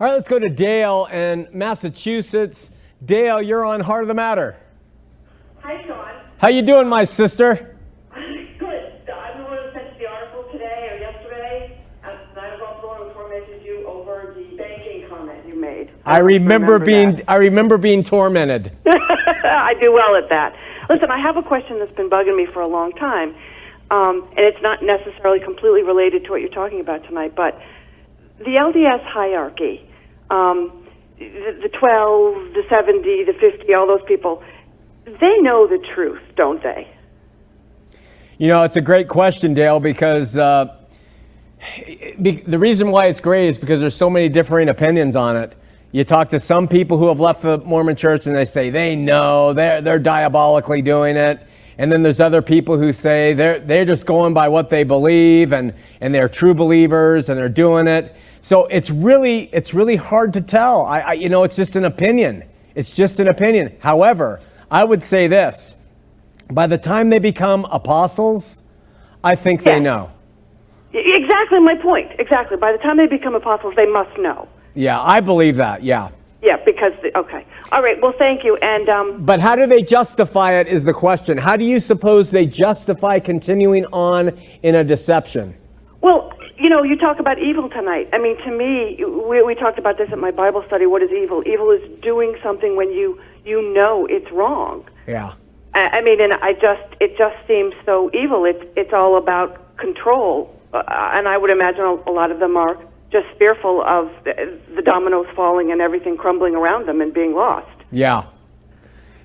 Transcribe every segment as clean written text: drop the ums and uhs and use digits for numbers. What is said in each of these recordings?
All right, let's go to Dale in Massachusetts. Dale, you're on Heart of the Matter. Hi, Shawn. How you doing, my sister? Good. I'm the one who sent you the article today or yesterday, and I was also the one who tormented you over the banking comment you made. I remember being tormented. I do well at that. Listen, I have a question that's been bugging me for a long time, and it's not necessarily completely related to what you're talking about tonight, but the LDS hierarchy, the 12, the 70, the 50, all those people, they know the truth, don't they? You know, it's a great question, Dale, because the reason why it's great is because there's so many differing opinions on it. You talk to some people who have left the Mormon church and they say they know, they're diabolically doing it. And then there's other people who say they're just going by what they believe and they're true believers and they're doing it. So it's really hard to tell. It's just an opinion. It's just an opinion. However, I would say this. By the time they become apostles, I think they know. Exactly my point. Exactly. By the time they become apostles, they must know. Yeah, I believe that. Yeah. Yeah, because, okay. All right, well, thank you. And But how do they justify it is the question. How do you suppose they justify continuing on in a deception? Well, you talk about evil tonight. I mean, to me, we talked about this at my Bible study. What is evil? Evil is doing something when you know it's wrong. Yeah. I mean, and it just seems so evil. It's all about control, and I would imagine a lot of them are just fearful of the dominoes falling and everything crumbling around them and being lost. Yeah.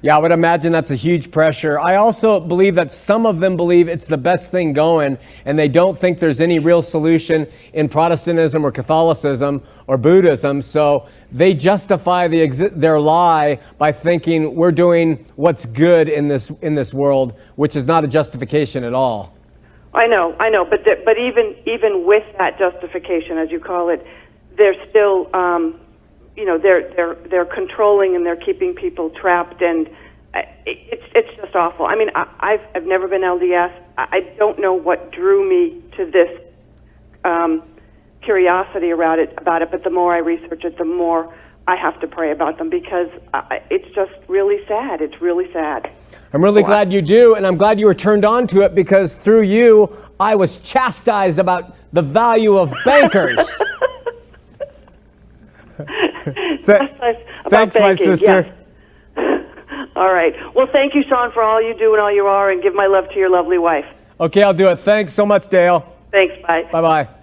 Yeah, I would imagine that's a huge pressure. I also believe that some of them believe it's the best thing going, and they don't think there's any real solution in Protestantism or Catholicism or Buddhism, so they justify their lie by thinking we're doing what's good in this world, which is not a justification at all. I know, but even with that justification, as you call it, they're still, they're controlling and they're keeping people trapped, and it's just awful. I mean, I've never been LDS. I don't know what drew me to this curiosity about it, but the more I research it, the more I have to pray about them, because it's just really sad. It's really sad. I'm really glad you do, and I'm glad you were turned on to it, because through you, I was chastised about the value of bankers. Thanks, my sister. Yes. All right. Well, thank you, Shawn, for all you do and all you are, and give my love to your lovely wife. Okay, I'll do it. Thanks so much, Dale. Thanks. Bye. Bye-bye.